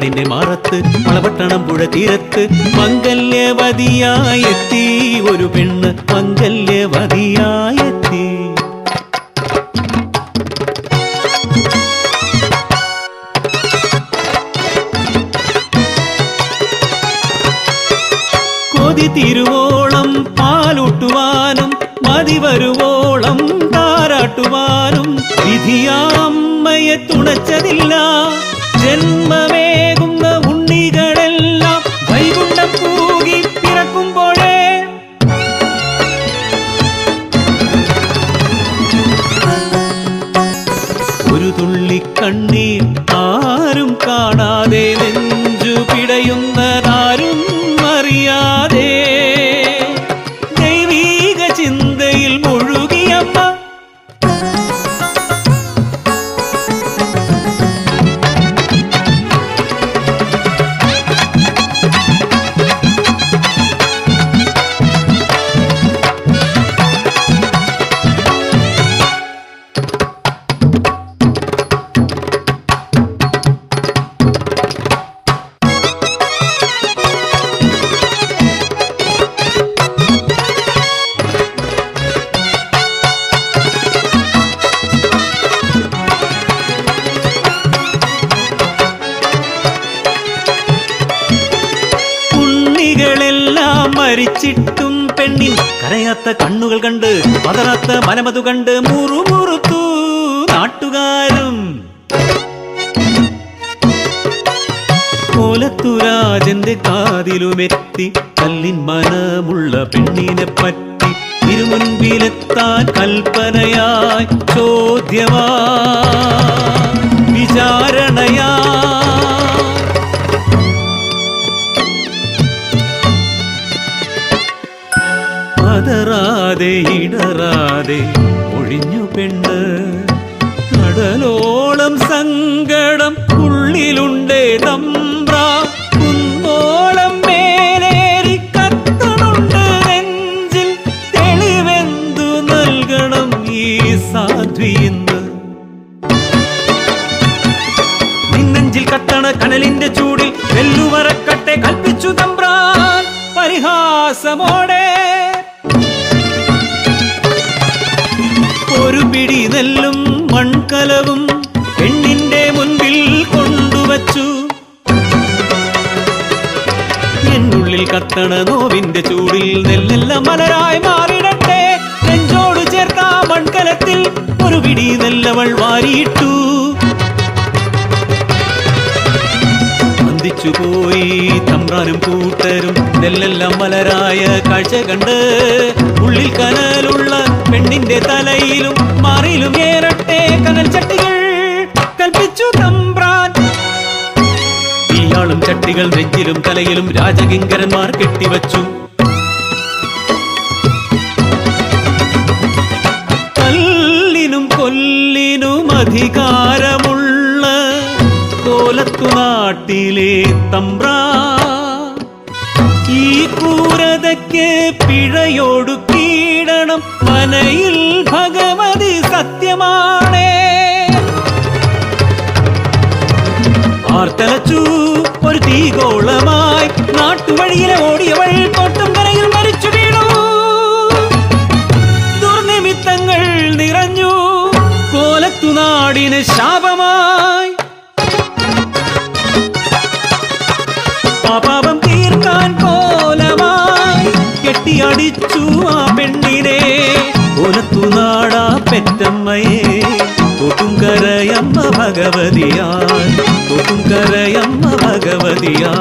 പെണ്ണിന്റെ മാറത്ത് വളപട്ടണം പുഴ തീരത്ത് മംഗല്യവതിയായെത്തി ഒരു പെണ്ണ് മംഗല്യവതിയായെത്തി. കൊതി തിരുവോളം പാലൂട്ടുവാനും മതി വരുവോളം താരാട്ടുവാനും വിധിയാമ്മയെ തുണച്ചതില്ല. ജന്മമേകുന്ന ഉണ്ണികളെല്ലാം വൈകുണ്ഠം പൂകി പിറക്കുമ്പോഴേ ഒരു തുള്ളി കണ്ണീർ ആരും കാണാതെ നെഞ്ചു പിടയുന്നതാരും അറിയാതെ ദൈവീക ചിന്തയിൽ മുഴുകിയമ്മ. മരിച്ചിട്ടും പെണ്ണിൻ കരയാത്ത കണ്ണുകൾ കണ്ട് പതറാത്ത മനമതു കണ്ട് മുറുമുറുത്തു നാട്ടുകാരും. കോലത്തുരാജന്റെ കാതിലുമെത്തി കല്ലിൻ മനമുള്ള പെണ്ണിനെ പറ്റി തിരുമുൻപിലെത്താൻ കൽപ്പനയായി ചോദ്യമായി വിചാരണയാ. പതറാതെ ഇടറാതെ ഒഴിഞ്ഞു പെണ്ണ്. കടലോളം സങ്കടം ഉള്ളിലുണ്ടേ തമ്പ്രാ. കുന്നോളം മേലേറി കത്തണുണ്ട് നെഞ്ചിൽ. തെളിവെന്തു നൽകണം ഈ സാധ്വിന്ന്. നിന്നെഞ്ചിൽ കത്തണ കനലിന്റെ ചൂടിൽ വെല്ലുവറക്കട്ടെ കൽപ്പിച്ചു തമ്പ്രാൻ പരിഹാസമോടെ. ഒരു പിടി നെല്ലും മൺകലവും പെണ്ണിന്റെ മുൻപിൽ കൊണ്ടുവച്ചു. എന്നുള്ളിൽ കത്തണ നോവിന്റെ ചൂടിൽ നെല്ലെല്ലാം മലരായി മാറിടട്ടെ. നെഞ്ചോട് ചേർത്ത മൺകലത്തിൽ ഒരു പിടി നെല്ലവൾ വാരിയിട്ടു. പോയി തമ്പ്രാനും കൂട്ടരും നെല്ലെല്ലാം മലരായ കാഴ്ച കണ്ട് ഉള്ളിൽ കനലുള്ള പെണ്ണിന്റെ തലയിലും മാറിലും ഏറട്ടെ കനൽ ചട്ടികൾ കൽപ്പിച്ചു തമ്പ്രാൻ. ഇയാളും ചട്ടികൾ നെഞ്ചിലും തലയിലും രാജകിങ്കരന്മാർ കെട്ടിവച്ചു. കല്ലിനും കൊല്ലിനും അധികാരമുള്ള കോലത്തു നാട്ടിലെ തമ്പ്രാ. ഈ ക്രൂരതയ്ക്ക് പിഴയൊടുക്കിയിടണം മനയിൽ ഭഗവതി സത്യമാണേ. ആർത്തലച്ചു ഒരു തീഗോളമായി നാട്ടുവഴിയിലെ ഓടിയവൾ തോട്ടും കരയിൽ മരിച്ചു വീണു. ദുർനിമിത്തങ്ങൾ നിറഞ്ഞു കോലത്തു നാടിന് ശാപമായി. പാപം തീർക്കാൻ കോലമായി കെട്ടിയടിച്ചു ആ പെണ്ണിനെ. കോലത്തു നാടാ പെറ്റമ്മയെ തോട്ടും കരയമ്മ ഭഗവതിയാ. തോട്ടും കരയമ്മ ഭഗവതിയാ.